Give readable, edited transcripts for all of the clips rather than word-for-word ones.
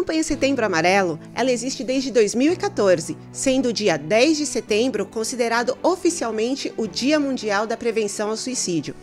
campanha Setembro Amarelo, ela existe desde 2014, sendo o dia 10 de setembro considerado oficialmente o Dia Mundial da Prevenção ao Suicídio.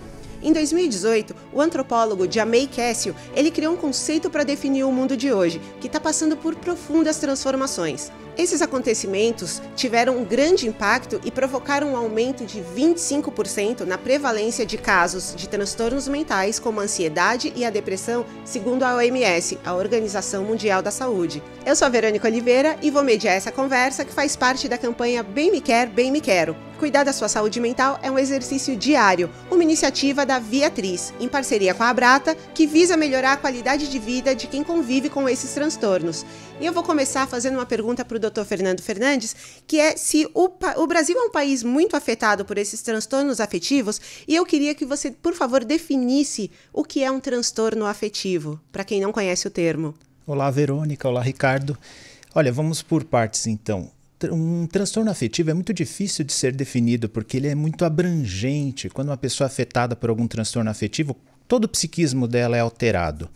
Em 2018, o antropólogo Jamey Cassio, ele criou um conceito para definir o mundo de hoje, que está passando por profundas transformações. Esses acontecimentos tiveram um grande impacto e provocaram um aumento de 25% na prevalência de casos de transtornos mentais como a ansiedade e a depressão, segundo a OMS, a Organização Mundial da Saúde. Eu sou a Verônica Oliveira e vou mediar essa conversa que faz parte da campanha Bem Me Quer, Bem Me Quero. Cuidar da sua saúde mental é um exercício diário, uma iniciativa da Viatriz, em parceria com a Abrata, que visa melhorar a qualidade de vida de quem convive com esses transtornos. E eu vou começar fazendo uma pergunta para o Dr. Fernando Fernandes, que é se o Brasil é um país muito afetado por esses transtornos afetivos, e eu queria que você, por favor, definisse o que é um transtorno afetivo, para quem não conhece o termo. Olá, Verônica. Olá, Ricardo. Olha, vamos por partes, então. Um transtorno afetivo é muito difícil de ser definido porque ele é muito abrangente. Quando uma pessoa é afetada por algum transtorno afetivo, todo o psiquismo dela é alterado.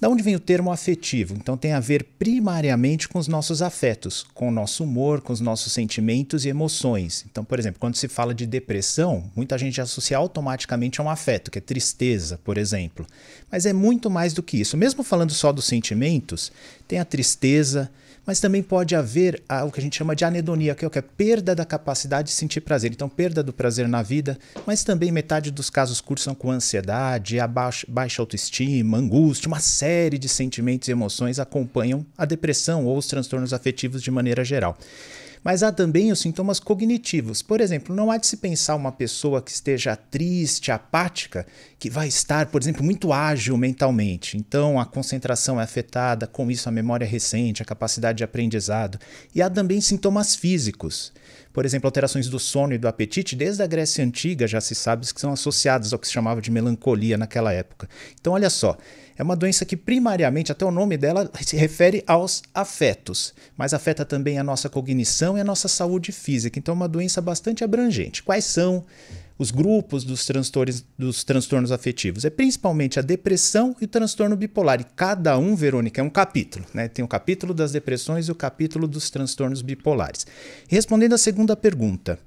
Da onde vem o termo afetivo? Então tem a ver primariamente com os nossos afetos, com o nosso humor, com os nossos sentimentos e emoções. Então, por exemplo, quando se fala de depressão, muita gente associa automaticamente a um afeto, que é tristeza, por exemplo. Mas é muito mais do que isso. Mesmo falando só dos sentimentos, tem a tristeza, mas também pode haver o que a gente chama de anedonia, que é o que é perda da capacidade de sentir prazer. Então, perda do prazer na vida, mas também metade dos casos cursam com ansiedade, baixa autoestima, angústia, uma série de sentimentos e emoções acompanham a depressão ou os transtornos afetivos de maneira geral. Mas há também os sintomas cognitivos. Por exemplo, não há de se pensar uma pessoa que esteja triste, apática, que vai estar, por exemplo, muito ágil mentalmente. Então, a concentração é afetada, com isso a memória recente, a capacidade de aprendizado. E há também sintomas físicos. Por exemplo, alterações do sono e do apetite, desde a Grécia Antiga já se sabe que são associadas ao que se chamava de melancolia naquela época. Então, olha só, é uma doença que primariamente, até o nome dela, se refere aos afetos, mas afeta também a nossa cognição e a nossa saúde física. Então, é uma doença bastante abrangente. Quais são os grupos dos transtornos afetivos? É principalmente a depressão e o transtorno bipolar. E cada um, Verônica, é um capítulo, né? Tem o capítulo das depressões e o capítulo dos transtornos bipolares. E respondendo à segunda pergunta,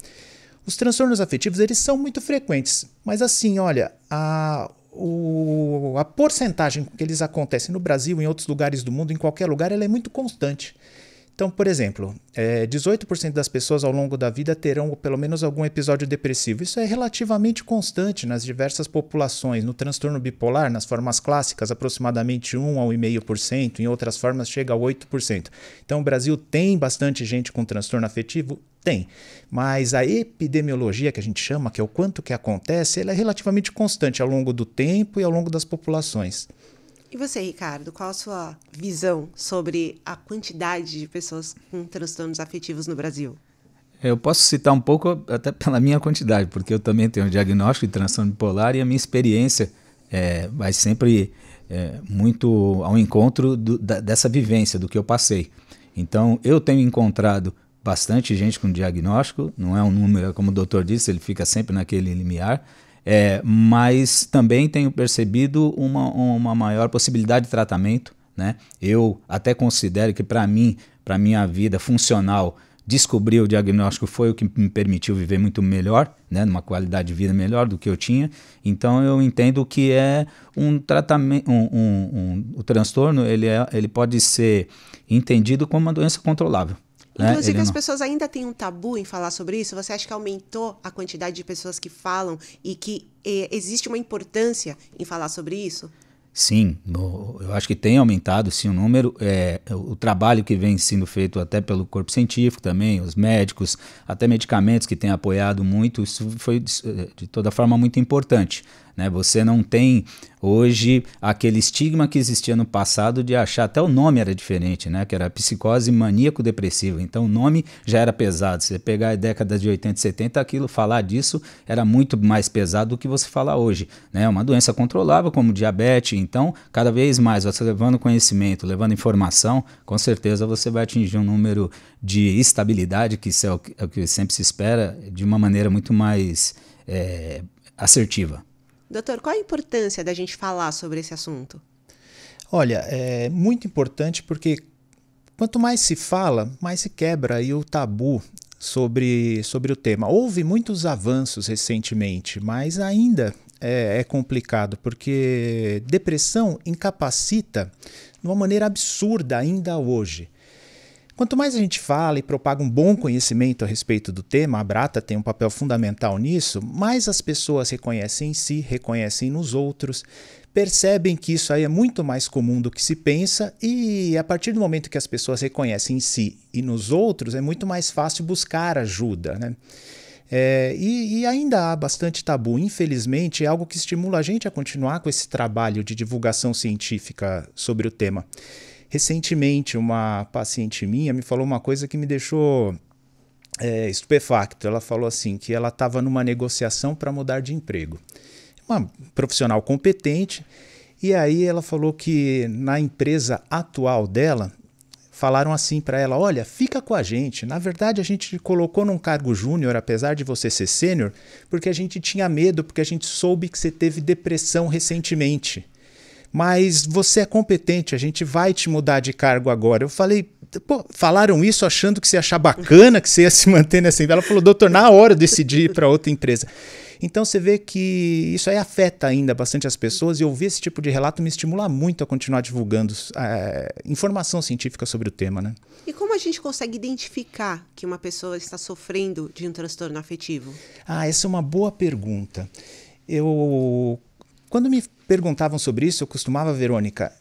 os transtornos afetivos, eles são muito frequentes, mas assim, olha, a porcentagem que eles acontecem no Brasil, em outros lugares do mundo, em qualquer lugar, ela é muito constante. Então, por exemplo, 18% das pessoas ao longo da vida terão pelo menos algum episódio depressivo. Isso é relativamente constante nas diversas populações. No transtorno bipolar, nas formas clássicas, aproximadamente 1 a 1,5%, em outras formas chega a 8%. Então, o Brasil tem bastante gente com transtorno afetivo? Tem, mas a epidemiologia que a gente chama, que é o quanto que acontece, ela é relativamente constante ao longo do tempo e ao longo das populações. E você, Ricardo, qual a sua visão sobre a quantidade de pessoas com transtornos afetivos no Brasil? Eu posso citar um pouco até pela minha quantidade, porque eu também tenho um diagnóstico de transtorno bipolar e a minha experiência vai sempre muito ao encontro dessa vivência, do que eu passei. Então, eu tenho encontrado bastante gente com diagnóstico, não é um número, como o doutor disse, ele fica sempre naquele limiar, mas também tenho percebido uma maior possibilidade de tratamento, né? Eu até considero que para minha vida funcional, descobrir o diagnóstico foi o que me permitiu viver muito melhor, né? Numa qualidade de vida melhor do que eu tinha. Então eu entendo que é um tratamento, o transtorno ele pode ser entendido como uma doença controlável. Inclusive, as pessoas ainda têm um tabu em falar sobre isso? Você acha que aumentou a quantidade de pessoas que falam e que existe uma importância em falar sobre isso? Sim, eu acho que tem aumentado sim o número, o trabalho que vem sendo feito até pelo corpo científico também, os médicos, até medicamentos que têm apoiado muito, isso foi de toda forma muito importante. Né? Você não tem hoje aquele estigma que existia no passado de achar, até o nome era diferente, né? Que era psicose maníaco-depressiva, então o nome já era pesado. Se você pegar a década de 80 e 70, falar disso era muito mais pesado do que você falar hoje. Né? Uma doença controlável como diabetes, então cada vez mais você levando conhecimento, levando informação, com certeza você vai atingir um número de estabilidade, que isso é o que sempre se espera, de uma maneira muito mais assertiva. Doutor, qual a importância da gente falar sobre esse assunto? Olha, é muito importante porque quanto mais se fala, mais se quebra aí o tabu sobre o tema. Houve muitos avanços recentemente, mas ainda é complicado, porque depressão incapacita de uma maneira absurda ainda hoje. Quanto mais a gente fala e propaga um bom conhecimento a respeito do tema, a Brata tem um papel fundamental nisso, mais as pessoas reconhecem em si, reconhecem nos outros, percebem que isso aí é muito mais comum do que se pensa e a partir do momento que as pessoas reconhecem em si e nos outros, é muito mais fácil buscar ajuda, né? E ainda há bastante tabu, infelizmente, é algo que estimula a gente a continuar com esse trabalho de divulgação científica sobre o tema. Recentemente, uma paciente minha me falou uma coisa que me deixou estupefacto. Ela falou assim, que ela estava numa negociação para mudar de emprego. Uma profissional competente, e aí ela falou que na empresa atual dela, falaram assim para ela, olha, fica com a gente. Na verdade, a gente te colocou num cargo júnior, apesar de você ser sênior, porque a gente tinha medo, porque a gente soube que você teve depressão recentemente. Mas você é competente, a gente vai te mudar de cargo agora. Eu falei, pô, falaram isso achando que você ia achar bacana, que você ia se manter nessa empresa. Ela falou, doutor, na hora eu decidi ir para outra empresa. Então você vê que isso aí afeta ainda bastante as pessoas e ouvir esse tipo de relato me estimula muito a continuar divulgando informação científica sobre o tema, né? E como a gente consegue identificar que uma pessoa está sofrendo de um transtorno afetivo? Essa é uma boa pergunta. Quando me perguntavam sobre isso, eu costumava, Verônica,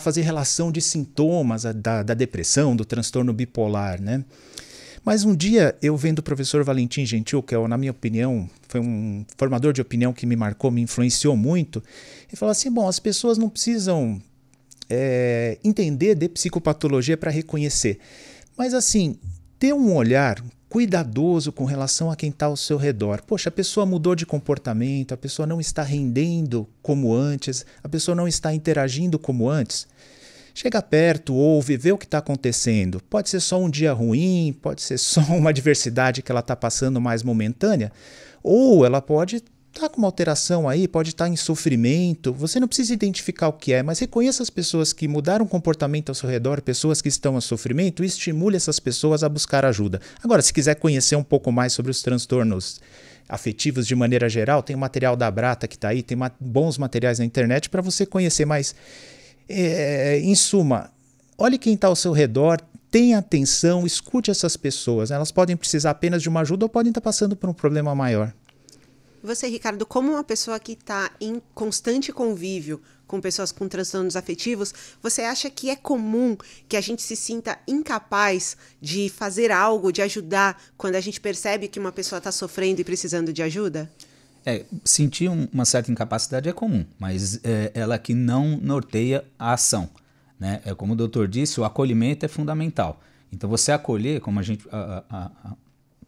fazer relação de sintomas da depressão, do transtorno bipolar, né? Mas um dia, eu vendo o professor Valentim Gentil, que na minha opinião, foi um formador de opinião que me marcou, me influenciou muito, ele falou assim, bom, as pessoas não precisam entender de psicopatologia para reconhecer, mas assim, ter um olhar cuidadoso com relação a quem está ao seu redor. Poxa, a pessoa mudou de comportamento, a pessoa não está rendendo como antes, a pessoa não está interagindo como antes. Chega perto, ouve, vê o que está acontecendo. Pode ser só um dia ruim, pode ser só uma adversidade que ela está passando mais momentânea, ou ela pode estar com uma alteração aí, pode estar em sofrimento. Você não precisa identificar o que é, mas reconheça as pessoas que mudaram o comportamento ao seu redor, pessoas que estão em sofrimento, e estimule essas pessoas a buscar ajuda. Agora, se quiser conhecer um pouco mais sobre os transtornos afetivos de maneira geral, tem o material da Brata que está aí, tem bons materiais na internet para você conhecer mais. Em suma, olhe quem está ao seu redor, tenha atenção, escute essas pessoas. Elas podem precisar apenas de uma ajuda ou podem estar passando por um problema maior. Você, Ricardo, como uma pessoa que está em constante convívio com pessoas com transtornos afetivos, você acha que é comum que a gente se sinta incapaz de fazer algo, de ajudar, quando a gente percebe que uma pessoa está sofrendo e precisando de ajuda? Sentir uma certa incapacidade é comum, mas ela que não norteia a ação, né? Como o doutor disse, o acolhimento é fundamental. Então você acolher, como a gente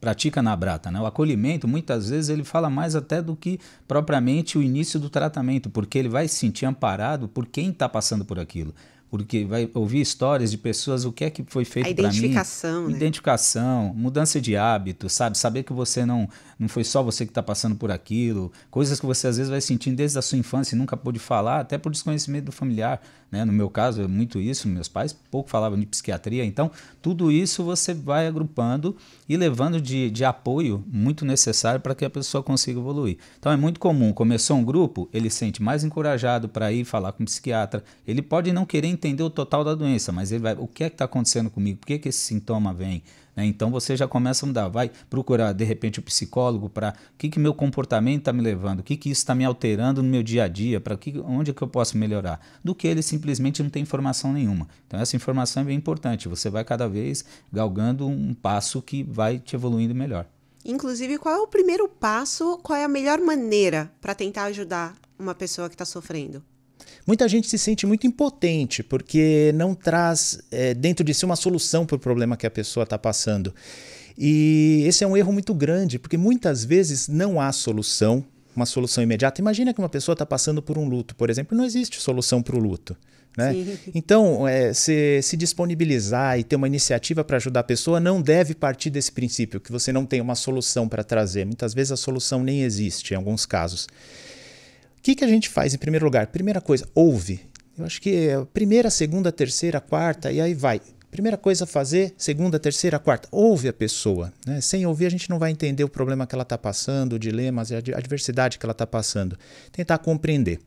pratica na Brata, né? O acolhimento muitas vezes ele fala mais até do que propriamente o início do tratamento, porque ele vai se sentir amparado por quem está passando por aquilo. Porque vai ouvir histórias de pessoas, o que é que foi feito para mim. Identificação, né? Identificação, mudança de hábito, sabe? Saber que você não foi só você que está passando por aquilo, coisas que você às vezes vai sentindo desde a sua infância e nunca pôde falar, até por desconhecimento do familiar, né? No meu caso, é muito isso, meus pais pouco falavam de psiquiatria, então tudo isso você vai agrupando e levando de apoio muito necessário para que a pessoa consiga evoluir. Então é muito comum, começou um grupo, ele se sente mais encorajado para ir falar com um psiquiatra, ele pode não querer entender o total da doença, mas ele vai, o que é que está acontecendo comigo? Por que esse sintoma vem? Então você já começa a mudar, vai procurar de repente o psicólogo para o que meu comportamento está me levando, o que isso está me alterando no meu dia a dia, onde é que eu posso melhorar, do que ele simplesmente não tem informação nenhuma. Então essa informação é bem importante, você vai cada vez galgando um passo que vai te evoluindo melhor. Inclusive, qual é o primeiro passo, qual é a melhor maneira para tentar ajudar uma pessoa que está sofrendo? Muita gente se sente muito impotente porque não traz dentro de si uma solução para o problema que a pessoa está passando. E esse é um erro muito grande, porque muitas vezes não há solução, uma solução imediata. Imagina que uma pessoa está passando por um luto, por exemplo, não existe solução para o luto, né? Então, se disponibilizar e ter uma iniciativa para ajudar a pessoa não deve partir desse princípio, que você não tem uma solução para trazer. Muitas vezes a solução nem existe em alguns casos. O que a gente faz em primeiro lugar? Primeira coisa, ouve. Eu acho que é primeira, segunda, terceira, quarta, e aí vai. Primeira coisa a fazer, segunda, terceira, quarta, ouve a pessoa, né? Sem ouvir a gente não vai entender o problema que ela está passando, o dilema, a adversidade que ela está passando. Tentar compreender.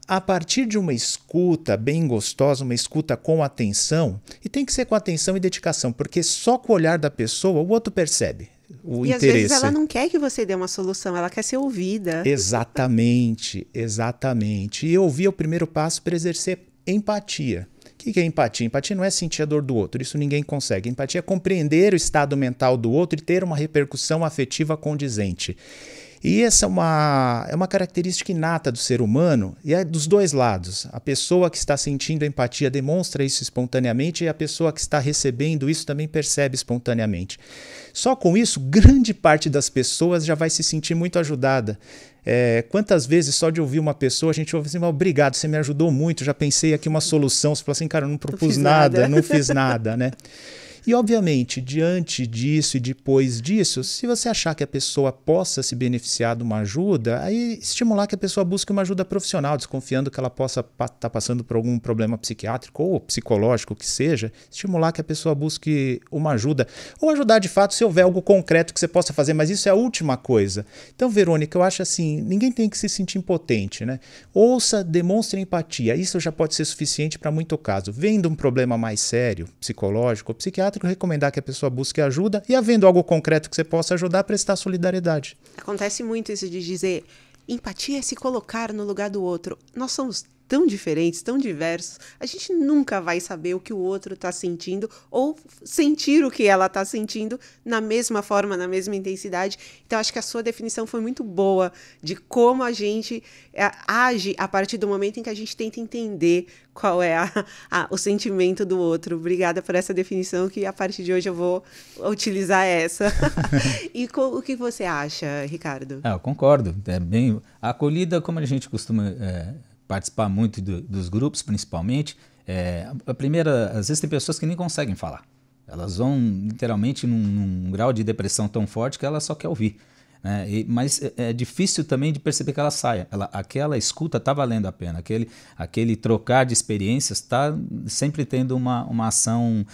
A partir de uma escuta bem gostosa, uma escuta com atenção, e tem que ser com atenção e dedicação, porque só com o olhar da pessoa o outro percebe o interesse. E às vezes ela não quer que você dê uma solução, ela quer ser ouvida. Exatamente, exatamente. E ouvir é o primeiro passo para exercer empatia. O que é empatia? Empatia não é sentir a dor do outro, isso ninguém consegue. Empatia é compreender o estado mental do outro e ter uma repercussão afetiva condizente. E essa é uma característica inata do ser humano e é dos dois lados. A pessoa que está sentindo empatia demonstra isso espontaneamente e a pessoa que está recebendo isso também percebe espontaneamente. Só com isso, grande parte das pessoas já vai se sentir muito ajudada. Quantas vezes só de ouvir uma pessoa a gente ouve assim, obrigado, você me ajudou muito, já pensei aqui uma solução. Você fala assim, cara, eu não propus nada, não fiz nada, né? E, obviamente, diante disso e depois disso, se você achar que a pessoa possa se beneficiar de uma ajuda, aí estimular que a pessoa busque uma ajuda profissional, desconfiando que ela possa estar passando por algum problema psiquiátrico ou psicológico que seja, estimular que a pessoa busque uma ajuda, ou ajudar de fato se houver algo concreto que você possa fazer, mas isso é a última coisa. Então, Verônica, eu acho assim, ninguém tem que se sentir impotente, né? Ouça, demonstre empatia, isso já pode ser suficiente para muito caso. Vendo um problema mais sério, psicológico ou psiquiátrico, recomendar que a pessoa busque ajuda e, havendo algo concreto que você possa ajudar, prestar solidariedade. Acontece muito isso de dizer, empatia é se colocar no lugar do outro. Nós somos tão diferentes, tão diversos, a gente nunca vai saber o que o outro está sentindo ou sentir o que ela está sentindo na mesma forma, na mesma intensidade. Então, acho que a sua definição foi muito boa de como a gente age a partir do momento em que a gente tenta entender qual é o sentimento do outro. Obrigada por essa definição, que a partir de hoje eu vou utilizar essa. E o que você acha, Ricardo? Eu concordo. A acolhida, como a gente costuma participar muito dos grupos, principalmente, a primeira, às vezes tem pessoas que nem conseguem falar. Elas vão literalmente num grau de depressão tão forte que ela só quer ouvir. Mas é difícil também de perceber que ela saia. Aquela escuta está valendo a pena. Aquele trocar de experiências está sempre tendo uma ação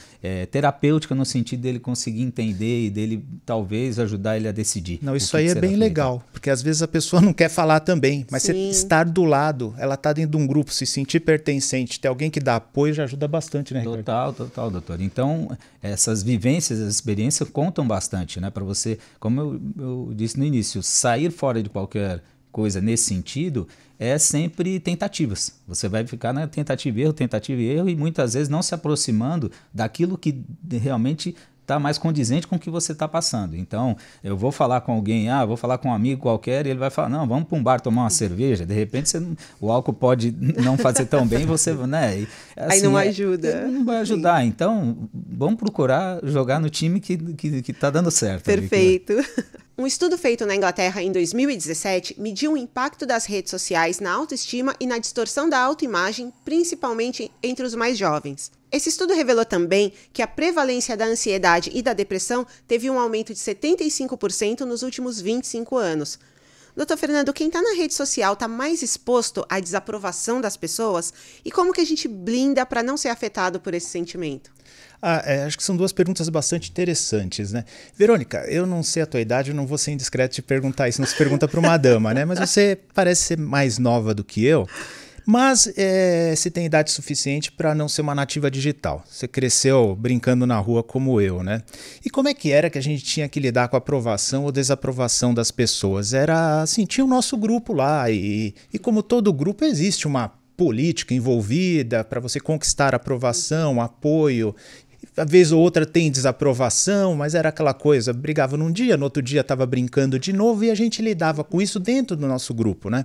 terapêutica, no sentido dele conseguir entender e dele talvez ajudar ele a decidir. Não, isso aí é bem legal, porque às vezes a pessoa não quer falar também, mas você estar do lado, ela está dentro de um grupo, se sentir pertencente, ter alguém que dá apoio já ajuda bastante, né, Ricardo? Total, doutor. Então, essas vivências, as experiências contam bastante, né, para você, como eu disse no início, sair fora de qualquer coisa nesse sentido é sempre tentativas. Você vai ficar na tentativa e erro e muitas vezes não se aproximando daquilo que realmente está mais condizente com o que você está passando. Então, eu vou falar com alguém, vou falar com um amigo qualquer e ele vai falar, não, vamos para um bar tomar uma cerveja. De repente, o álcool pode não fazer tão bem, você, né? E, assim, aí não ajuda. Não vai ajudar. Sim. Então, vamos procurar jogar no time que está dando certo. Perfeito. Um estudo feito na Inglaterra em 2017 mediu o impacto das redes sociais na autoestima e na distorção da autoimagem, principalmente entre os mais jovens. Esse estudo revelou também que a prevalência da ansiedade e da depressão teve um aumento de 75% nos últimos 25 anos. Doutor Fernando, quem está na rede social está mais exposto à desaprovação das pessoas? E como que a gente blinda para não ser afetado por esse sentimento? Acho que são duas perguntas bastante interessantes, né? Verônica, eu não sei a tua idade, eu não vou ser indiscreto de perguntar isso, não se pergunta para uma dama, né? Mas você parece ser mais nova do que eu. Mas você tem idade suficiente para não ser uma nativa digital. Você cresceu brincando na rua como eu, né? E como é que era que a gente tinha que lidar com a aprovação ou desaprovação das pessoas? Era assim, tinha o nosso grupo lá e como todo grupo existe uma política envolvida para você conquistar aprovação, apoio. Uma vez ou outra tem desaprovação, mas era aquela coisa, brigava num dia, no outro dia estava brincando de novo e a gente lidava com isso dentro do nosso grupo, né?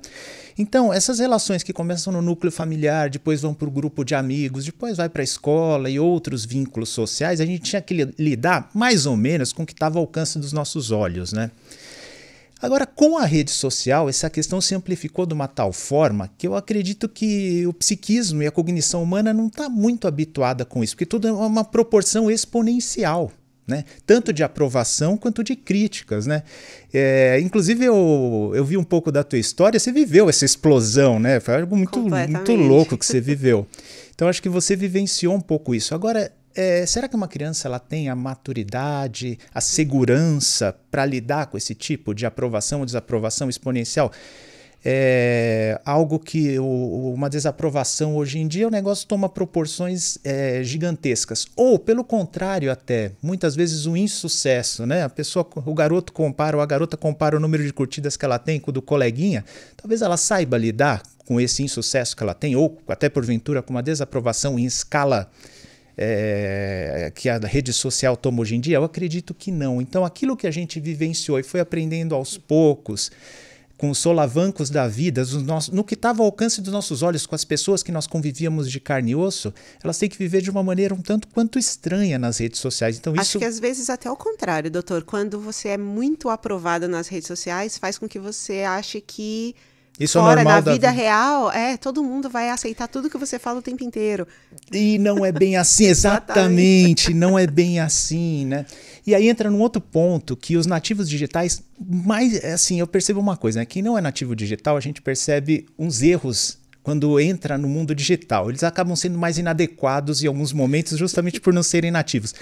Então, essas relações que começam no núcleo familiar, depois vão para o grupo de amigos, depois vai para a escola e outros vínculos sociais, a gente tinha que lidar mais ou menos com o que estava ao alcance dos nossos olhos, né? Agora, com a rede social, essa questão se amplificou de uma tal forma que eu acredito que o psiquismo e a cognição humana não está muito habituada com isso, porque tudo é uma proporção exponencial. né? Tanto de aprovação quanto de críticas, né? Inclusive eu vi um pouco da tua história, você viveu essa explosão, né? Foi algo muito louco que você viveu. Então acho que você vivenciou um pouco isso. Agora, será que uma criança ela tem a maturidade, a segurança para lidar com esse tipo de aprovação ou desaprovação exponencial? Algo que uma desaprovação hoje em dia o negócio toma proporções gigantescas, ou pelo contrário até, muitas vezes um insucesso, né? O garoto compara ou a garota compara o número de curtidas que ela tem com o do coleguinha, talvez ela saiba lidar com esse insucesso que ela tem, ou até porventura com uma desaprovação em escala que a rede social toma hoje em dia. Eu acredito que não. Então aquilo que a gente vivenciou e foi aprendendo aos poucos, com os solavancos da vida, no que estava ao alcance dos nossos olhos, com as pessoas que nós convivíamos de carne e osso, elas têm que viver de uma maneira um tanto quanto estranha nas redes sociais. Então, Acho que às vezes até o contrário, doutor. Quando você é muito aprovado nas redes sociais, faz com que você ache que isso fora, é normal na vida real, todo mundo vai aceitar tudo que você fala o tempo inteiro. E não é bem assim, exatamente, não é bem assim, né? E aí entra num outro ponto que os nativos digitais, assim, eu percebo uma coisa, né? Quem não é nativo digital, a gente percebe uns erros quando entra no mundo digital. Eles acabam sendo mais inadequados em alguns momentos justamente por não serem nativos.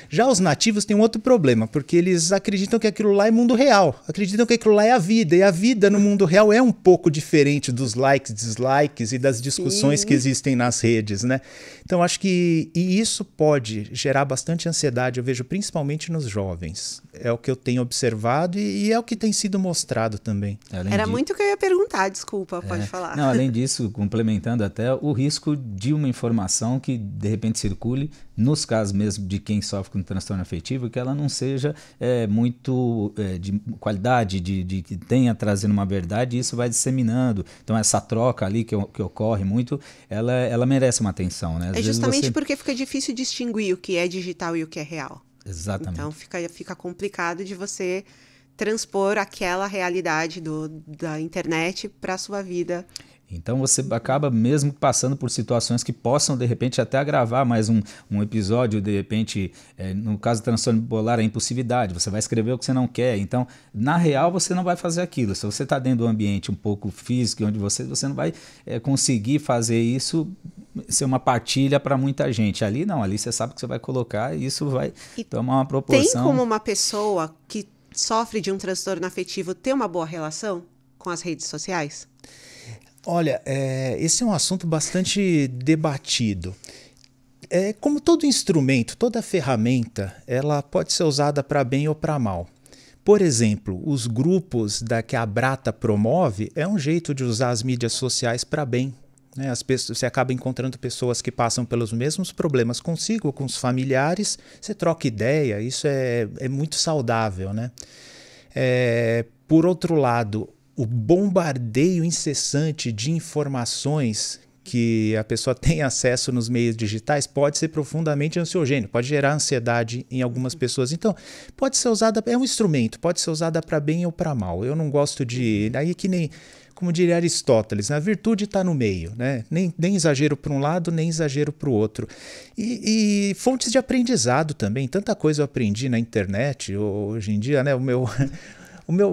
Já os nativos têm um outro problema, porque eles acreditam que aquilo lá é mundo real, acreditam que aquilo lá é a vida, e a vida no mundo real é um pouco diferente dos likes, dislikes e das discussões que existem nas redes, né? Então acho que isso pode gerar bastante ansiedade, eu vejo principalmente nos jovens. É o que eu tenho observado e é o que tem sido mostrado também. Era muito o que eu ia perguntar, desculpa, pode falar. Não, além disso, complementando até o risco de uma informação que de repente circule, nos casos mesmo de quem sofre com transtorno afetivo, que ela não seja muito de qualidade, de que tenha trazendo uma verdade, e isso vai disseminando. Então essa troca ali que ocorre muito, ela merece uma atenção, né? É justamente porque fica difícil distinguir o que é digital e o que é real. Exatamente. Então fica complicado de você transpor aquela realidade da internet para a sua vida. Então você acaba mesmo passando por situações que possam, de repente, até agravar mais um episódio, de repente, no caso do transtorno bipolar, a impulsividade, você vai escrever o que você não quer. Então, na real, você não vai fazer aquilo. Se você está dentro de um ambiente um pouco físico, onde você não vai conseguir fazer isso ser uma partilha para muita gente. Ali não, ali você sabe que você vai colocar e isso vai tomar uma proporção. Tem como uma pessoa que sofre de um transtorno afetivo ter uma boa relação com as redes sociais? Olha, esse é um assunto bastante debatido. Como todo instrumento, toda ferramenta, ela pode ser usada para bem ou para mal. Por exemplo, os grupos que a Abrata promove é um jeito de usar as mídias sociais para bem. Né? Você acaba encontrando pessoas que passam pelos mesmos problemas consigo, ou com os familiares, você troca ideia, isso é muito saudável, né? Por outro lado, o bombardeio incessante de informações que a pessoa tem acesso nos meios digitais pode ser profundamente ansiogênico, pode gerar ansiedade em algumas pessoas. Então, pode ser usada, é um instrumento, pode ser usada para bem ou para mal. Eu não gosto de... Aí que nem, como diria Aristóteles, a virtude está no meio, né? Nem exagero para um lado, nem exagero para o outro. E fontes de aprendizado também, tanta coisa eu aprendi na internet, hoje em dia, né? O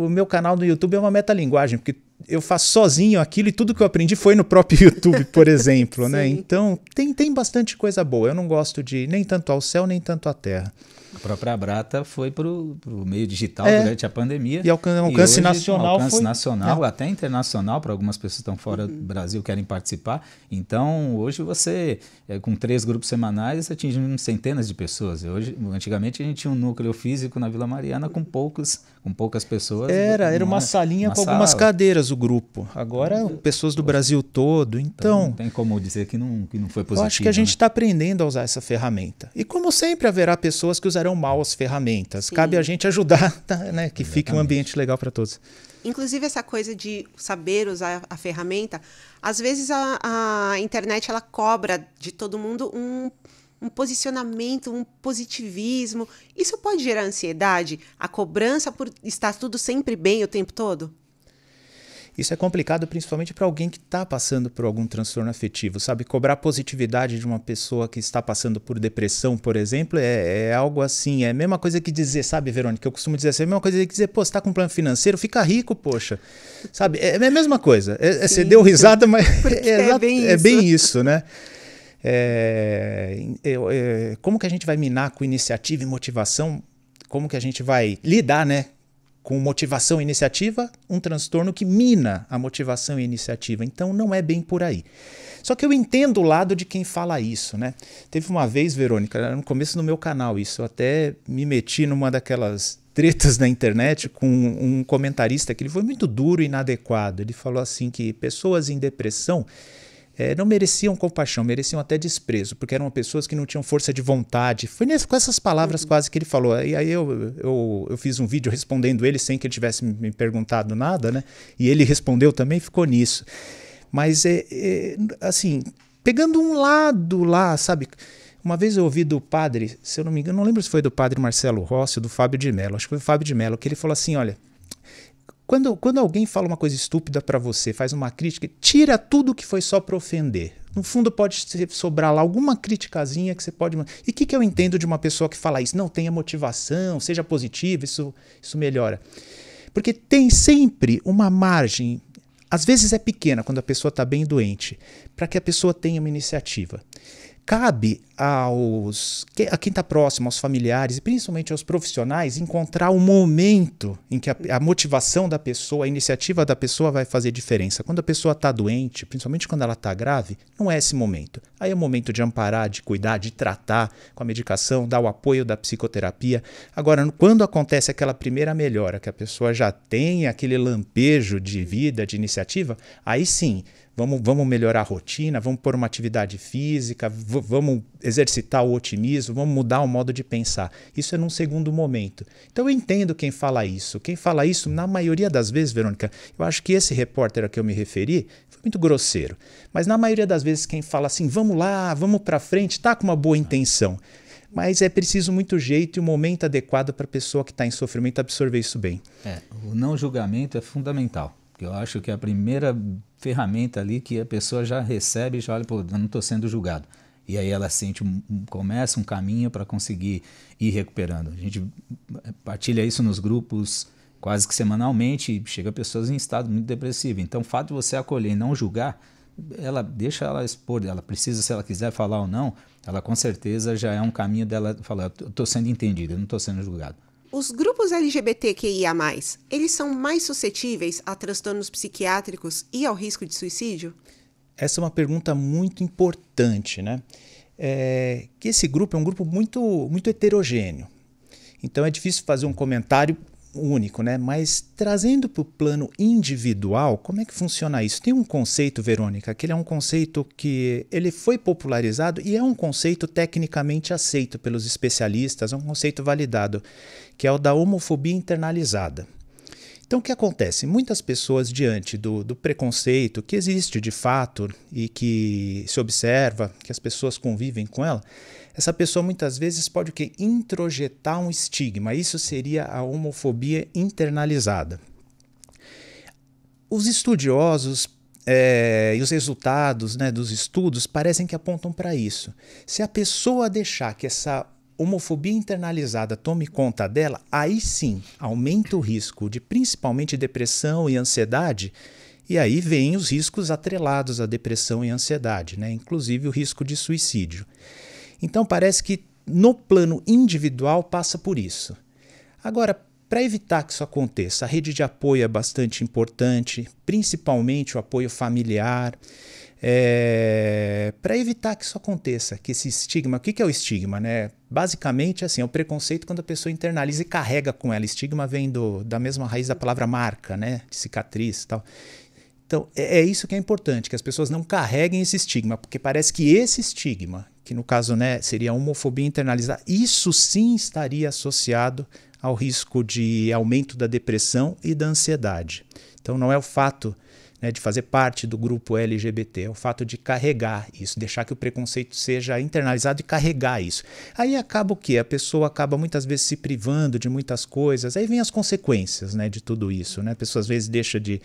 meu canal no YouTube é uma metalinguagem, porque eu faço sozinho aquilo e tudo que eu aprendi foi no próprio YouTube, por exemplo, né? Então, tem bastante coisa boa. Eu não gosto de nem tanto ao céu, nem tanto à terra. A própria Abrata foi para o meio digital durante a pandemia. E alcance nacional. Alcance nacional, até internacional, para algumas pessoas que estão fora do Brasil querem participar. Então, hoje você, com 3 grupos semanais, atinge centenas de pessoas. Antigamente a gente tinha um núcleo físico na Vila Mariana com poucas pessoas. Era uma salinha com algumas cadeiras o grupo. Agora, pessoas do Brasil todo. Então, não tem como dizer que não foi positivo. Eu acho que a gente está aprendendo a usar essa ferramenta. E como sempre haverá pessoas que usarão mal as ferramentas. Sim. Cabe a gente ajudar, né, que fique um ambiente legal para todos. Inclusive essa coisa de saber usar a ferramenta, às vezes a internet ela cobra de todo mundo um posicionamento, um positivismo. Isso pode gerar ansiedade? A cobrança por estar tudo sempre bem o tempo todo? Isso é complicado principalmente para alguém que está passando por algum transtorno afetivo, sabe? Cobrar positividade de uma pessoa que está passando por depressão, por exemplo, é algo assim, é a mesma coisa que dizer, sabe, Verônica? Eu costumo dizer assim, é a mesma coisa que dizer, pô, você está com um plano financeiro, fica rico, poxa. Sabe? É a mesma coisa. Você deu risada, mas é bem isso, né? Como que a gente vai minar com iniciativa e motivação? Como que a gente vai lidar, né? Com motivação e iniciativa, um transtorno que mina a motivação e iniciativa. Então não é bem por aí. Só que eu entendo o lado de quem fala isso, né? Teve uma vez, Verônica, no começo do meu canal isso, eu até me meti numa daquelas tretas na internet com um comentarista que ele foi muito duro e inadequado. Ele falou assim que pessoas em depressão não mereciam compaixão, mereciam até desprezo, porque eram pessoas que não tinham força de vontade. Foi com essas palavras quase que ele falou. E aí eu fiz um vídeo respondendo ele sem que ele tivesse me perguntado nada, né? E ele respondeu também, ficou nisso. Mas, assim, pegando um lado lá, sabe? Uma vez eu ouvi do padre, se eu não me engano, não lembro se foi do padre Marcelo Rossi ou do Fábio de Mello, acho que foi o Fábio de Mello, que ele falou assim, olha, quando alguém fala uma coisa estúpida para você, faz uma crítica, tira tudo que foi só para ofender. No fundo pode sobrar lá alguma criticazinha que você pode... E o que eu entendo de uma pessoa que fala isso? Não, tenha motivação, seja positivo, isso melhora. Porque tem sempre uma margem, às vezes é pequena quando a pessoa está bem doente, para que a pessoa tenha uma iniciativa. Cabe a quem está próximo, aos familiares e principalmente aos profissionais, encontrar o momento em que a motivação da pessoa, a iniciativa da pessoa vai fazer diferença. Quando a pessoa está doente, principalmente quando ela está grave, não é esse momento. Aí é o momento de amparar, de cuidar, de tratar com a medicação, dar o apoio da psicoterapia. Agora, quando acontece aquela primeira melhora, que a pessoa já tem aquele lampejo de vida, de iniciativa, aí sim, vamos melhorar a rotina, vamos pôr uma atividade física, vamos exercitar o otimismo, vamos mudar o modo de pensar. Isso é num segundo momento. Então eu entendo quem fala isso. Quem fala isso, na maioria das vezes, Verônica, eu acho que esse repórter a que eu me referi foi muito grosseiro. Mas na maioria das vezes quem fala assim, vamos lá, vamos para frente, está com uma boa intenção. Mas é preciso muito jeito e um momento adequado para a pessoa que está em sofrimento absorver isso bem. O não julgamento é fundamental. Eu acho que é a primeira ferramenta ali que a pessoa já recebe e já olha, pô, eu não estou sendo julgado. E aí ela começa um caminho para conseguir ir recuperando. A gente partilha isso nos grupos quase que semanalmente e chega pessoas em estado muito depressivo. Então o fato de você acolher e não julgar, deixa ela expor, ela precisa, se ela quiser falar ou não, ela com certeza já é um caminho dela falar, eu estou sendo entendida, eu não estou sendo julgado. Os grupos LGBTQIA+, eles são mais suscetíveis a transtornos psiquiátricos e ao risco de suicídio? Essa é uma pergunta muito importante, né? Que esse grupo é um grupo muito, muito heterogêneo. Então é difícil fazer um comentário único, né? Mas trazendo para o plano individual, como é que funciona isso? Tem um conceito, Verônica, que ele é um conceito que ele foi popularizado e é um conceito tecnicamente aceito pelos especialistas, é um conceito validado, que é o da homofobia internalizada. Então o que acontece? Muitas pessoas diante do preconceito que existe de fato e que se observa, que as pessoas convivem com ela, essa pessoa muitas vezes pode introjetar um estigma. Isso seria a homofobia internalizada. Os estudiosos e os resultados, né, dos estudos parecem que apontam para isso. Se a pessoa deixar que essa homofobia internalizada tome conta dela, aí sim aumenta o risco de principalmente depressão e ansiedade, e aí vem os riscos atrelados à depressão e ansiedade, né? Inclusive o risco de suicídio. Então parece que no plano individual passa por isso. Agora, para evitar que isso aconteça, a rede de apoio é bastante importante, principalmente o apoio familiar. Para evitar que isso aconteça, que esse estigma, o que é o estigma, né? Basicamente assim, é o preconceito quando a pessoa internaliza e carrega com ela. Estigma vem da mesma raiz da palavra marca, né? De cicatriz e tal. Então é isso que é importante, que as pessoas não carreguem esse estigma, porque parece que esse estigma, que no caso, né, seria a homofobia internalizada, isso sim estaria associado ao risco de aumento da depressão e da ansiedade. Então não é o fato, né, de fazer parte do grupo LGBT, é o fato de carregar isso, deixar que o preconceito seja internalizado e carregar isso. Aí acaba o quê? A pessoa acaba muitas vezes se privando de muitas coisas, aí vem as consequências, né, de tudo isso, né? A pessoa às vezes deixa de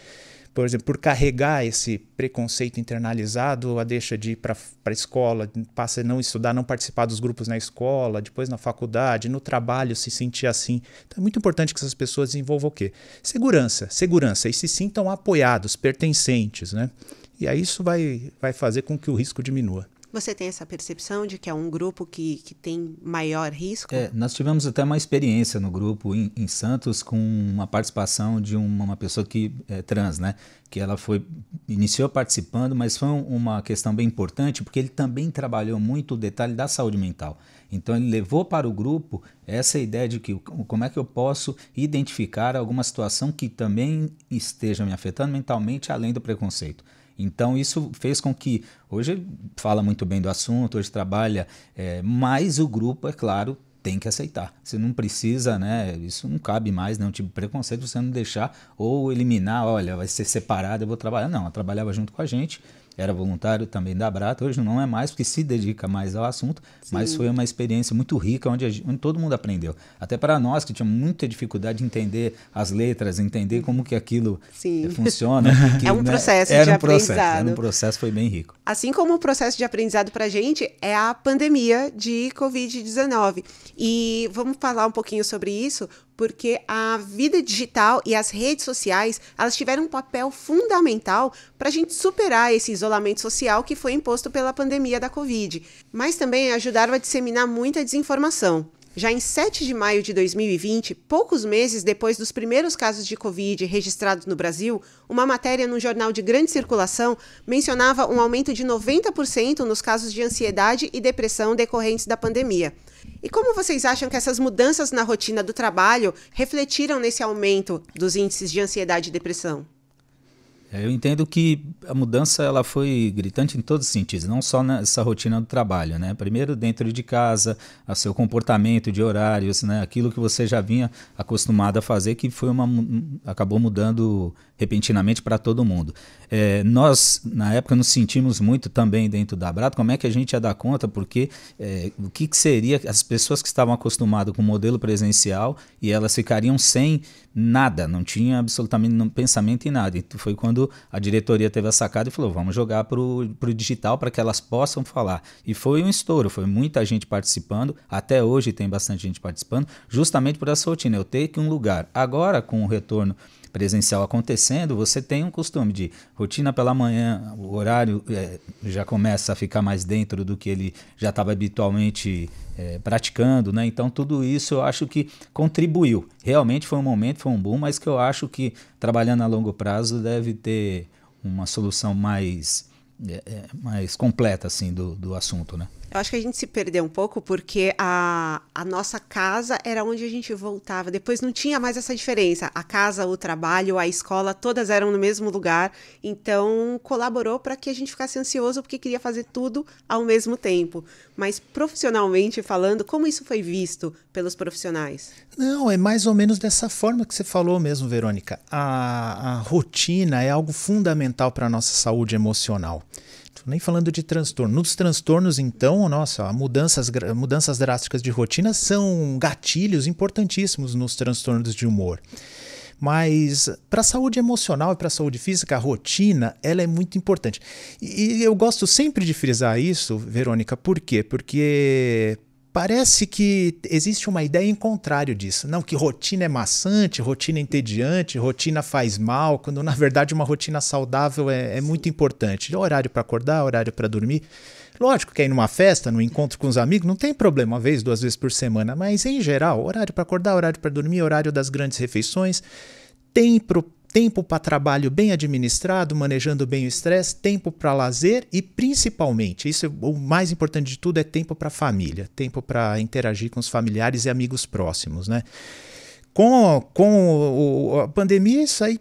por exemplo, por carregar esse preconceito internalizado, a deixa de ir para a escola, passa a não estudar, não participar dos grupos na escola, depois na faculdade, no trabalho se sentir assim. Então é muito importante que essas pessoas desenvolvam o quê? Segurança, e se sintam apoiados, pertencentes, né? E aí isso vai fazer com que o risco diminua. Você tem essa percepção de que é um grupo que tem maior risco? Nós tivemos até uma experiência no grupo em Santos com uma participação de uma pessoa que é trans, né? Que ela iniciou participando, mas foi uma questão bem importante, porque ele também trabalhou muito o detalhe da saúde mental. Então ele levou para o grupo essa ideia de que como é que eu posso identificar alguma situação que também esteja me afetando mentalmente, além do preconceito. Então isso fez com que, hoje fala muito bem do assunto, hoje trabalha, mas o grupo, é claro, tem que aceitar. Você não precisa, né? Isso não cabe mais, nenhum tipo de preconceito, você não deixar ou eliminar, olha, vai ser separado, eu vou trabalhar. Não, ela trabalhava junto com a gente, era voluntário também da Abrata, hoje não é mais, porque se dedica mais ao assunto, sim, mas foi uma experiência muito rica, onde todo mundo aprendeu. Até para nós, que tínhamos muita dificuldade de entender as letras, entender como que aquilo funciona. Porque, é um processo de aprendizado. Era um processo, foi bem rico. Assim como o processo de aprendizado para a gente é a pandemia de Covid-19. E vamos falar um pouquinho sobre isso, porque a vida digital e as redes sociais, elas tiveram um papel fundamental para a gente superar esse isolamento social que foi imposto pela pandemia da Covid. Mas também ajudaram a disseminar muita desinformação. Já em 7 de maio de 2020, poucos meses depois dos primeiros casos de Covid registrados no Brasil, uma matéria no jornal de grande circulação mencionava um aumento de 90% nos casos de ansiedade e depressão decorrentes da pandemia. E como vocês acham que essas mudanças na rotina do trabalho refletiram nesse aumento dos índices de ansiedade e depressão? Eu entendo que a mudança ela foi gritante em todos os sentidos, não só nessa rotina do trabalho, né? Primeiro dentro de casa, o seu comportamento de horários, né? Aquilo que você já vinha acostumado a fazer, que acabou mudando repentinamente para todo mundo. Nós, na época, nos sentimos muito também dentro da Abrata, como é que a gente ia dar conta, porque o que seria as pessoas que estavam acostumadas com o modelo presencial e elas ficariam sem nada, não tinha absolutamente pensamento em nada. Então foi quando a diretoria teve a sacada e falou, vamos jogar para o digital para que elas possam falar. E foi um estouro, foi muita gente participando, até hoje tem bastante gente participando, justamente por essa rotina, eu ter que um lugar. Agora, com o retorno presencial acontecendo, você tem um costume de rotina pela manhã, o horário já começa a ficar mais dentro do que ele já estava habitualmente praticando, né? Então tudo isso eu acho que contribuiu. Realmente foi um momento, foi um boom, mas que eu acho que trabalhando a longo prazo deve ter uma solução mais completa assim, do assunto, né? Eu acho que a gente se perdeu um pouco porque a nossa casa era onde a gente voltava. Depois não tinha mais essa diferença. A casa, o trabalho, a escola, todas eram no mesmo lugar. Então, colaborou para que a gente ficasse ansioso porque queria fazer tudo ao mesmo tempo. Mas, profissionalmente falando, como isso foi visto pelos profissionais? Não, é mais ou menos dessa forma que você falou mesmo, Verônica. A rotina é algo fundamental para a nossa saúde emocional. Nem falando de transtorno. Nos transtornos, então, nossa, mudanças drásticas de rotina são gatilhos importantíssimos nos transtornos de humor. Mas para a saúde emocional e para a saúde física, a rotina ela é muito importante. E eu gosto sempre de frisar isso, Verônica, por quê? Porque parece que existe uma ideia em contrário disso. Não, que rotina é maçante, rotina é entediante, rotina faz mal, quando na verdade uma rotina saudável é muito importante. Horário para acordar, horário para dormir. Lógico que aí numa festa, no encontro com os amigos, não tem problema, uma vez, 2 vezes por semana, mas em geral, horário para acordar, horário para dormir, horário das grandes refeições, tempo para trabalho bem administrado, manejando bem o estresse, tempo para lazer e principalmente, isso é o mais importante de tudo, é tempo para família, tempo para interagir com os familiares e amigos próximos, né? Com a pandemia, isso aí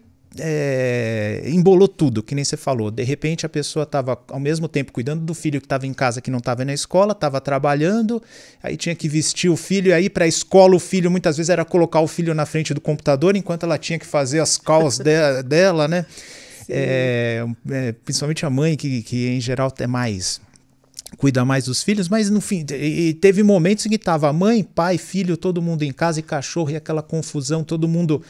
embolou tudo, que nem você falou. De repente a pessoa estava ao mesmo tempo cuidando do filho que estava em casa, que não estava na escola, estava trabalhando, aí tinha que vestir o filho, e aí para a escola o filho muitas vezes era colocar o filho na frente do computador enquanto ela tinha que fazer as calls dela, né? Principalmente a mãe que em geral cuida mais dos filhos, mas no fim teve momentos em que estava mãe, pai, filho, todo mundo em casa e cachorro e aquela confusão, todo mundo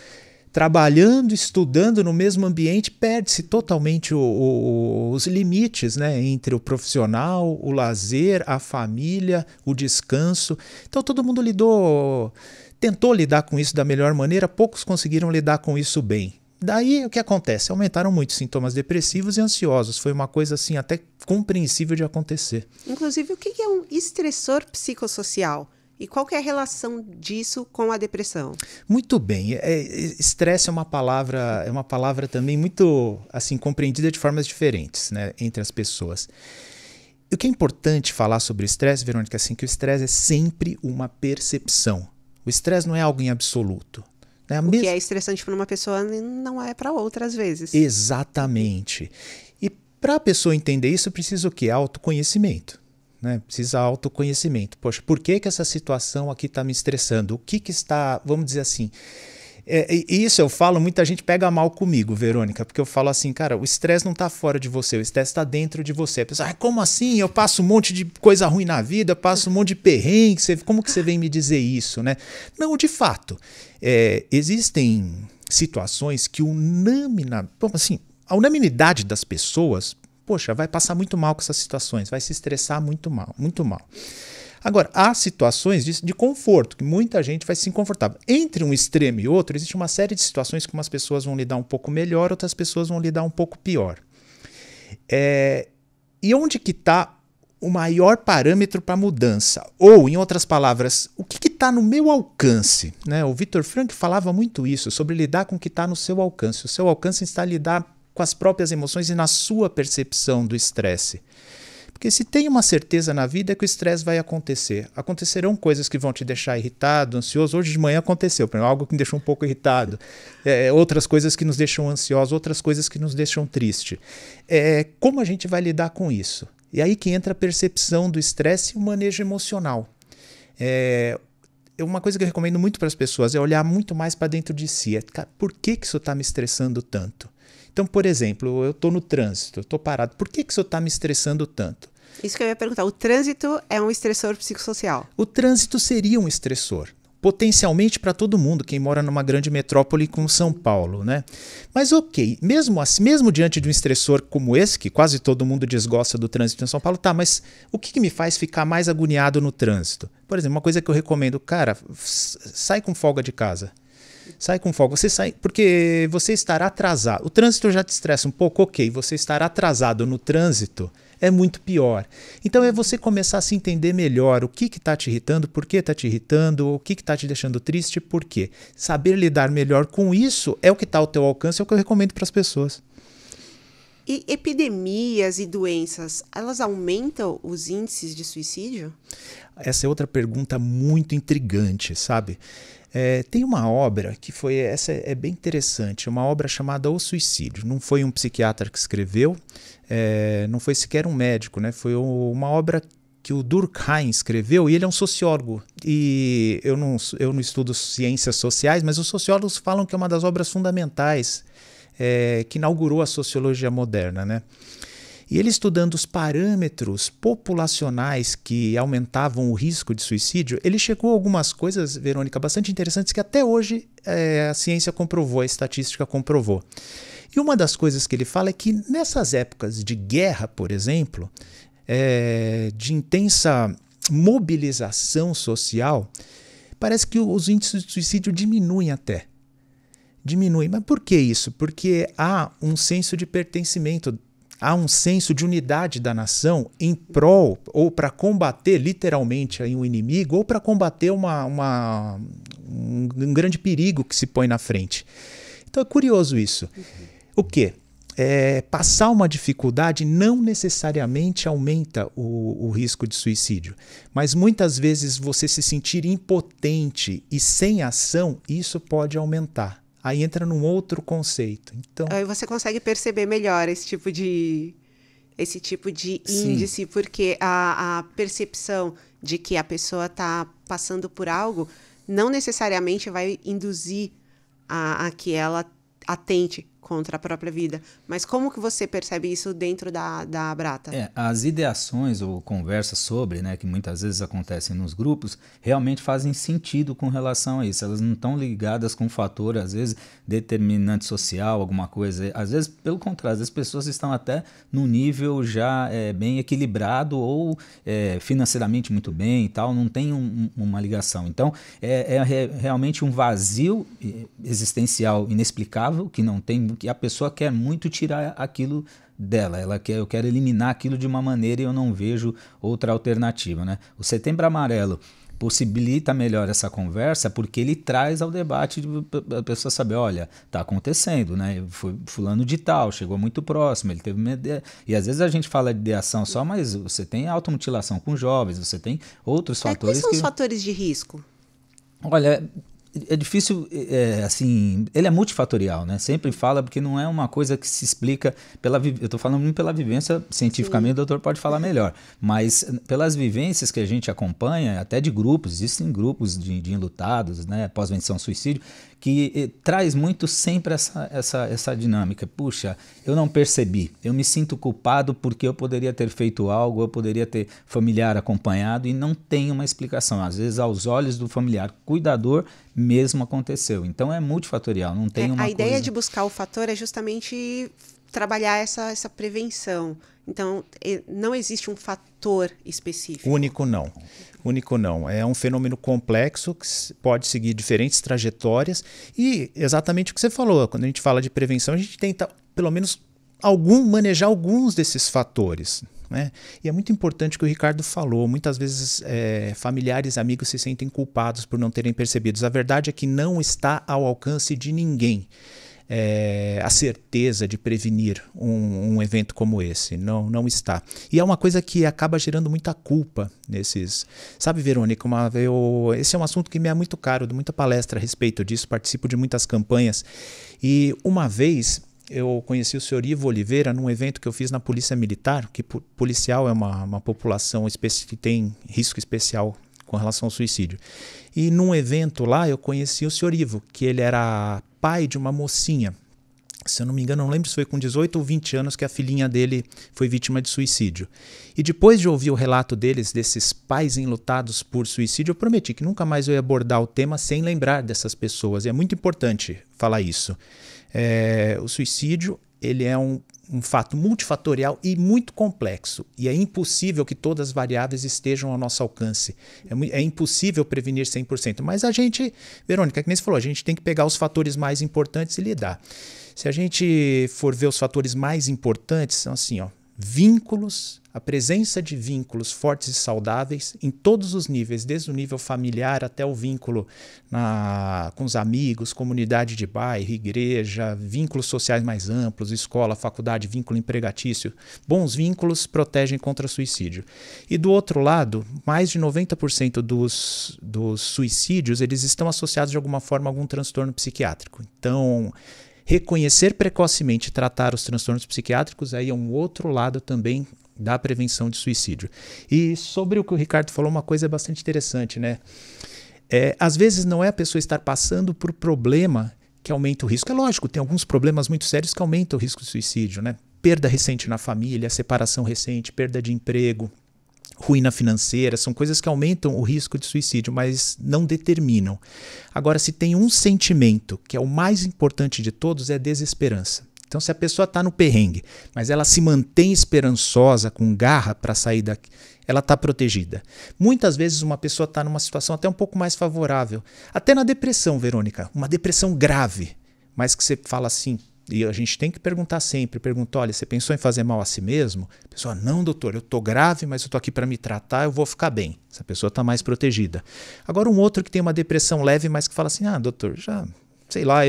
trabalhando, estudando no mesmo ambiente, perde-se totalmente os limites, né, entre o profissional, o lazer, a família, o descanso. Então todo mundo tentou lidar com isso da melhor maneira, poucos conseguiram lidar com isso bem. Daí o que acontece? Aumentaram muito os sintomas depressivos e ansiosos. Foi uma coisa assim até compreensível de acontecer. Inclusive, o que é um estressor psicossocial? E qual que é a relação disso com a depressão? Muito bem. Estresse é uma palavra também muito assim compreendida de formas diferentes, né, entre as pessoas. O que é importante falar sobre o estresse, Verônica, assim, que o estresse é sempre uma percepção. O estresse não é algo em absoluto. Né? O que é estressante para uma pessoa não é para outra, às vezes. Exatamente. E para a pessoa entender isso, precisa o quê? Autoconhecimento. Né? Precisa autoconhecimento. Poxa, por que essa situação aqui está me estressando? O que está, vamos dizer assim... Isso eu falo, muita gente pega mal comigo, Verônica, porque eu falo assim, cara, o estresse não está fora de você, o estresse está dentro de você. A pessoa, como assim? Eu passo um monte de coisa ruim na vida, eu passo um monte de perrengue, como que você vem me dizer isso, né? Não, de fato, existem situações que a unanimidade das pessoas, poxa, vai passar muito mal com essas situações, vai se estressar muito mal, muito mal. Agora, há situações de conforto, que muita gente vai se sentir confortável. Entre um extremo e outro, existe uma série de situações que umas pessoas vão lidar um pouco melhor, outras pessoas vão lidar um pouco pior. E onde que está o maior parâmetro para mudança? Ou, em outras palavras, o que está no meu alcance? Né? O Viktor Frankl falava muito isso, sobre lidar com o que está no seu alcance. O seu alcance está a lidar com as próprias emoções e na sua percepção do estresse. Porque se tem uma certeza na vida é que o estresse vai acontecer. Acontecerão coisas que vão te deixar irritado, ansioso. Hoje de manhã aconteceu, algo que me deixou um pouco irritado. Outras coisas que nos deixam ansiosos, outras coisas que nos deixam triste. Como a gente vai lidar com isso? E aí que entra a percepção do estresse e o manejo emocional. Uma coisa que eu recomendo muito para as pessoas é olhar muito mais para dentro de si. Por que isso está me estressando tanto? Então, por exemplo, eu estou no trânsito, estou parado. Por que isso está me estressando tanto? Isso que eu ia perguntar. O trânsito é um estressor psicossocial? O trânsito seria um estressor, potencialmente para todo mundo, quem mora numa grande metrópole como São Paulo, né? Mas ok, mesmo diante de um estressor como esse, que quase todo mundo desgosta do trânsito em São Paulo, mas o que me faz ficar mais agoniado no trânsito? Por exemplo, uma coisa que eu recomendo, cara, sai com folga de casa. Sai com folga, porque você estará atrasado. O trânsito já te estressa um pouco, ok, você estar atrasado no trânsito é muito pior. Então é você começar a se entender melhor o que está te irritando, por que está te irritando, o que está te deixando triste, por quê. Saber lidar melhor com isso é o que está ao teu alcance, é o que eu recomendo para as pessoas. E epidemias e doenças, elas aumentam os índices de suicídio? Essa é outra pergunta muito intrigante, sabe? Tem uma obra essa é bem interessante, uma obra chamada O Suicídio. Não foi um psiquiatra que escreveu, não foi sequer um médico, né? Foi uma obra que o Durkheim escreveu, e ele é um sociólogo. E eu não estudo ciências sociais, mas os sociólogos falam que é uma das obras fundamentais que inaugurou a sociologia moderna, né? E ele estudando os parâmetros populacionais que aumentavam o risco de suicídio, ele chegou a algumas coisas, Verônica, bastante interessantes que até hoje a ciência comprovou, a estatística comprovou. E uma das coisas que ele fala é que nessas épocas de guerra, por exemplo, de intensa mobilização social, parece que os índices de suicídio diminuem até. Diminuem. Mas por que isso? Porque há um senso de pertencimento, há um senso de unidade da nação em prol ou para combater literalmente aí um inimigo ou para combater um grande perigo que se põe na frente. Então é curioso isso. O quê? Passar uma dificuldade não necessariamente aumenta o risco de suicídio, mas muitas vezes você se sentir impotente e sem ação, isso pode aumentar. Aí entra num outro conceito. Então, aí você consegue perceber melhor esse tipo de índice, porque a percepção de que a pessoa está passando por algo não necessariamente vai induzir a que ela atente contra a própria vida. Mas como que você percebe isso dentro da Abrata? As ideações ou conversas sobre, né, que muitas vezes acontecem nos grupos, realmente fazem sentido com relação a isso. Elas não estão ligadas com um fator, às vezes, determinante social, alguma coisa. Às vezes, pelo contrário, as pessoas estão até num nível já bem equilibrado ou financeiramente muito bem e tal, não tem uma ligação. Então, realmente um vazio existencial inexplicável, que não tem, que a pessoa quer muito tirar aquilo dela, eu quero eliminar aquilo de uma maneira e eu não vejo outra alternativa, né? O Setembro Amarelo possibilita melhor essa conversa porque ele traz ao debate a pessoa saber, olha, está acontecendo, né? Foi fulano de tal, chegou muito próximo, ele teve uma ideia. E às vezes a gente fala de ideação só, mas você tem automutilação com jovens, você tem outros fatores. Quais são os fatores de risco? Olha, é difícil, assim, ele é multifatorial, né? Sempre fala, porque não é uma coisa que se explica eu estou falando pela vivência, cientificamente. Sim. O doutor pode falar melhor, mas pelas vivências que a gente acompanha, até de grupos, existem grupos de enlutados, né, pós-venção ao suicídio, que traz muito sempre essa dinâmica. Puxa, eu não percebi, eu me sinto culpado porque eu poderia ter feito algo, eu poderia ter familiar acompanhado e não tem uma explicação. Às vezes, aos olhos do familiar cuidador, mesmo aconteceu. Então, é multifatorial, não tem uma coisa... A ideia de buscar o fator é justamente trabalhar essa prevenção. Então, não existe um fator específico. Único não. É um fenômeno complexo que pode seguir diferentes trajetórias e exatamente o que você falou. Quando a gente fala de prevenção, a gente tenta, pelo menos, manejar alguns desses fatores, né? E é muito importante o que o Ricardo falou. Muitas vezes familiares e amigos se sentem culpados por não terem percebido. A verdade é que não está ao alcance de ninguém a certeza de prevenir um evento como esse. Não está. E é uma coisa que acaba gerando muita culpa nesses... Sabe, Verônica, esse é um assunto que me é muito caro, dou muita palestra a respeito disso, participo de muitas campanhas. E uma vez eu conheci o senhor Ivo Oliveira num evento que eu fiz na Polícia Militar, que policial é uma população que tem risco especial com relação ao suicídio. E num evento lá eu conheci o senhor Ivo, que ele era pai de uma mocinha. Se eu não me engano, não lembro se foi com 18 ou 20 anos que a filhinha dele foi vítima de suicídio. E depois de ouvir o relato desses pais enlutados por suicídio, eu prometi que nunca mais eu ia abordar o tema sem lembrar dessas pessoas. E é muito importante falar isso. O suicídio, ele é um fato multifatorial e muito complexo. E é impossível que todas as variáveis estejam ao nosso alcance. É impossível prevenir 100%. Mas a gente, Verônica, que nem você falou, a gente tem que pegar os fatores mais importantes e lidar. Se a gente for ver os fatores mais importantes, são assim, vínculos, a presença de vínculos fortes e saudáveis em todos os níveis, desde o nível familiar até o vínculo com os amigos, comunidade de bairro, igreja, vínculos sociais mais amplos, escola, faculdade, vínculo empregatício. Bons vínculos protegem contra suicídio. E do outro lado, mais de 90% dos suicídios, eles estão associados de alguma forma a algum transtorno psiquiátrico. Então, reconhecer precocemente e tratar os transtornos psiquiátricos aí é um outro lado também da prevenção de suicídio. E sobre o que o Ricardo falou, uma coisa bastante interessante, né? Às vezes não é a pessoa estar passando por problema que aumenta o risco. É lógico, tem alguns problemas muito sérios que aumentam o risco de suicídio, né? Perda recente na família, separação recente, perda de emprego, ruína financeira, são coisas que aumentam o risco de suicídio, mas não determinam. Agora, se tem um sentimento que é o mais importante de todos, é desesperança. Então, se a pessoa está no perrengue, mas ela se mantém esperançosa, com garra para sair daqui, ela está protegida. Muitas vezes uma pessoa está numa situação até um pouco mais favorável. Até na depressão, Verônica, uma depressão grave, mas que você fala assim, e a gente tem que perguntar sempre, olha, você pensou em fazer mal a si mesmo? A pessoa, não, doutor, eu estou grave, mas eu estou aqui para me tratar, eu vou ficar bem. Essa pessoa está mais protegida. Agora um outro que tem uma depressão leve, mas que fala assim, doutor, sei lá,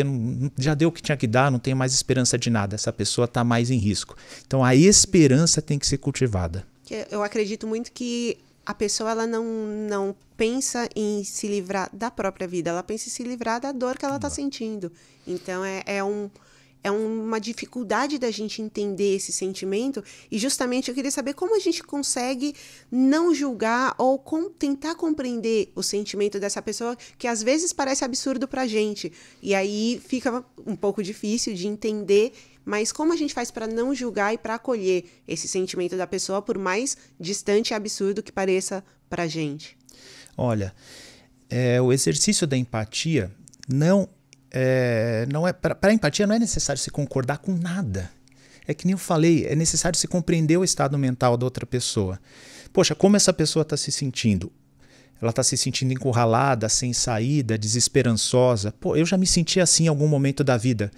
já deu o que tinha que dar, não tenho mais esperança de nada. Essa pessoa está mais em risco. Então a esperança tem que ser cultivada. Eu acredito muito que a pessoa ela não pensa em se livrar da própria vida, ela pensa em se livrar da dor que ela está sentindo. Então é uma dificuldade da gente entender esse sentimento, e justamente eu queria saber como a gente consegue não julgar ou tentar compreender o sentimento dessa pessoa, que às vezes parece absurdo pra gente, e aí fica um pouco difícil de entender, mas como a gente faz para não julgar e para acolher esse sentimento da pessoa, por mais distante e absurdo que pareça pra gente? Olha, o exercício da empatia não é para a empatia não é necessário se concordar com nada. É que nem eu falei, é necessário se compreender o estado mental da outra pessoa. Poxa, como essa pessoa está se sentindo? Ela está se sentindo encurralada, sem saída, desesperançosa. Pô, eu já me senti assim em algum momento da vida.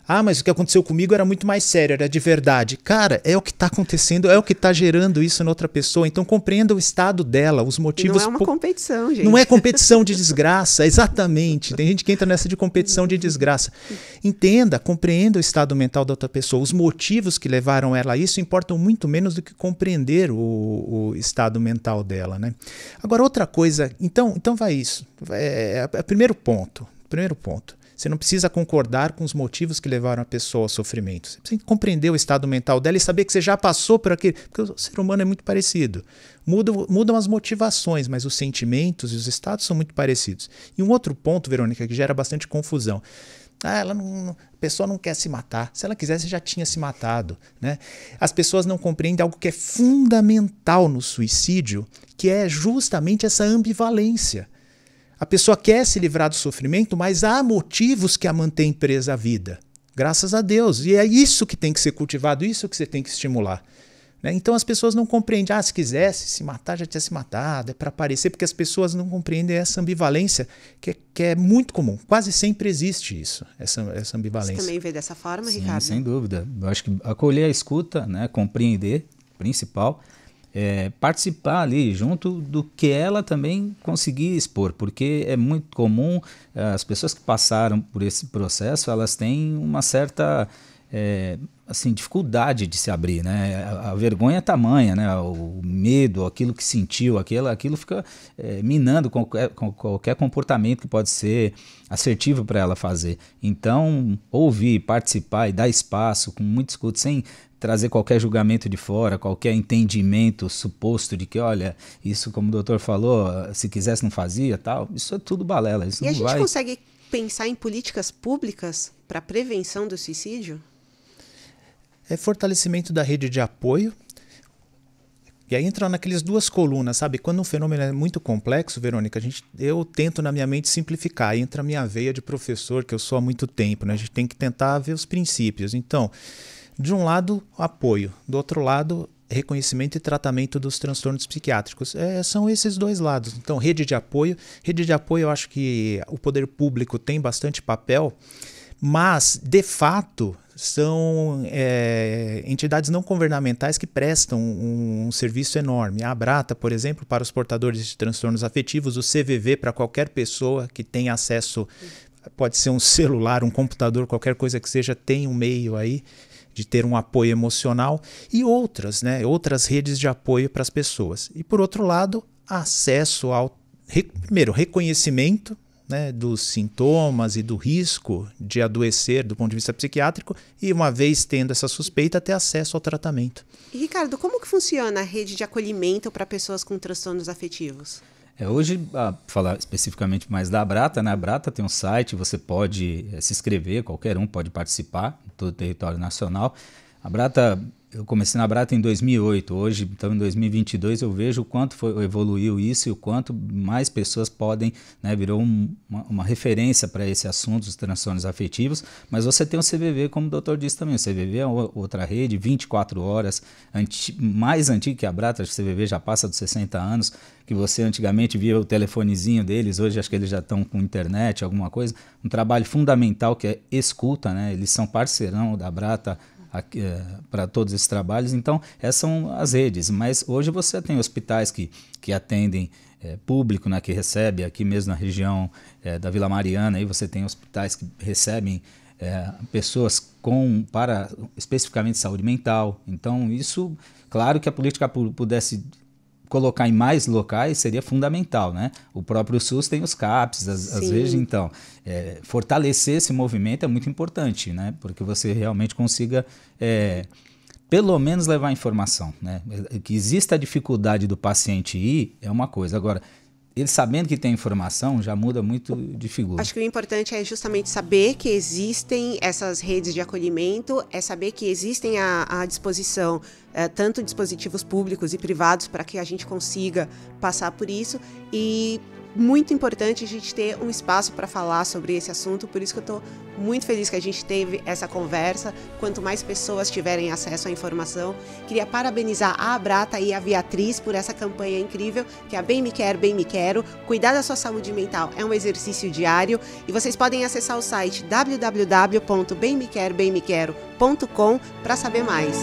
Ah, mas o que aconteceu comigo era muito mais sério, era de verdade. Cara, é o que está acontecendo, é o que está gerando isso na outra pessoa. Então compreenda o estado dela, os motivos. Não é uma competição, gente. Não é competição de desgraça, exatamente. Tem gente que entra nessa de competição de desgraça. Entenda, compreenda o estado mental da outra pessoa. Os motivos que levaram ela a isso importam muito menos do que compreender o estado mental dela, né? Agora, outra coisa. Então vai isso. Primeiro ponto. Você não precisa concordar com os motivos que levaram a pessoa ao sofrimento. Você precisa compreender o estado mental dela e saber que você já passou por aquilo. Porque o ser humano é muito parecido. Mudam as motivações, mas os sentimentos e os estados são muito parecidos. E um outro ponto, Verônica, que gera bastante confusão. A pessoa não quer se matar. Se ela quisesse, já tinha se matado, né? As pessoas não compreendem algo que é fundamental no suicídio, que é justamente essa ambivalência. A pessoa quer se livrar do sofrimento, mas há motivos que a mantêm presa à vida. Graças a Deus. E é isso que tem que ser cultivado, isso que você tem que estimular. Né? Então as pessoas não compreendem. Se quisesse se matar, já tinha se matado. É para aparecer, porque as pessoas não compreendem essa ambivalência, que é muito comum. Quase sempre existe isso, essa ambivalência. Você também vê dessa forma, Sim, Ricardo? sem dúvida. Eu acho que acolher a escuta, né, compreender, principal, participar ali junto do que ela também conseguir expor, porque é muito comum, as pessoas que passaram por esse processo, elas têm uma certa assim, dificuldade de se abrir, né? A vergonha é tamanha, né? O medo, aquilo que sentiu, aquilo fica minando qualquer comportamento que pode ser assertivo para ela fazer. Então, ouvir, participar e dar espaço com muito escuta, sem trazer qualquer julgamento de fora, qualquer entendimento suposto de que, olha, isso como o doutor falou, se quisesse não fazia, tal, isso é tudo balela. Isso e não a gente vai... consegue pensar em políticas públicas para a prevenção do suicídio? É fortalecimento da rede de apoio. E aí entra naquelas duas colunas, sabe? Quando um fenômeno é muito complexo, Verônica, eu tento na minha mente simplificar. Aí entra a minha veia de professor, que eu sou há muito tempo, né? A gente tem que tentar ver os princípios. Então, de um lado, apoio. Do outro lado, reconhecimento e tratamento dos transtornos psiquiátricos. São esses dois lados. Então, rede de apoio. Rede de apoio, eu acho que o poder público tem bastante papel, mas, de fato, são entidades não governamentais que prestam um serviço enorme. A Abrata, por exemplo, para os portadores de transtornos afetivos, o CVV para qualquer pessoa que tenha acesso, pode ser um celular, um computador, qualquer coisa que seja, tem um meio aí de ter um apoio emocional, e outras redes de apoio para as pessoas. E, por outro lado, acesso ao, primeiro, reconhecimento, né, dos sintomas e do risco de adoecer do ponto de vista psiquiátrico, e uma vez tendo essa suspeita, ter acesso ao tratamento. E, Ricardo, como que funciona a rede de acolhimento para pessoas com transtornos afetivos? Hoje, falar especificamente mais da Abrata, né? A Abrata tem um site, você pode se inscrever, qualquer um pode participar, em todo o território nacional. A Abrata, eu comecei na Abrata em 2008, hoje, então em 2022, eu vejo o quanto evoluiu isso e o quanto mais pessoas podem, né, virou uma referência para esse assunto dos transtornos afetivos, mas você tem o CVV, como o doutor disse também, o CVV é outra rede, 24 horas, mais antiga que a Abrata, o CVV já passa dos 60 anos, que você antigamente via o telefonezinho deles, hoje acho que eles já estão com internet, alguma coisa, um trabalho fundamental que é escuta, né? Eles são parceirão da Abrata para todos esses trabalhos, então essas são as redes, mas hoje você tem hospitais que atendem público, né, que recebe aqui mesmo na região da Vila Mariana, aí você tem hospitais que recebem pessoas especificamente saúde mental, então isso, claro que a política pudesse colocar em mais locais seria fundamental, né? O próprio SUS tem os CAPs, às vezes, então, fortalecer esse movimento é muito importante, né? Porque você realmente consiga, pelo menos, levar informação, né? Que exista a dificuldade do paciente ir é uma coisa. Agora, ele sabendo que tem informação já muda muito de figura. Acho que o importante é justamente saber que existem essas redes de acolhimento, é saber que existem à disposição tanto dispositivos públicos e privados para que a gente consiga passar por isso, e muito importante a gente ter um espaço para falar sobre esse assunto, por isso que eu estou muito feliz que a gente teve essa conversa. Quanto mais pessoas tiverem acesso à informação, queria parabenizar a Abrata e a Viatriz por essa campanha incrível, que é a Bem Me Quero, Bem Me Quero. Cuidar da sua saúde mental é um exercício diário, e vocês podem acessar o site www.bemmequerobemmequero.com para saber mais.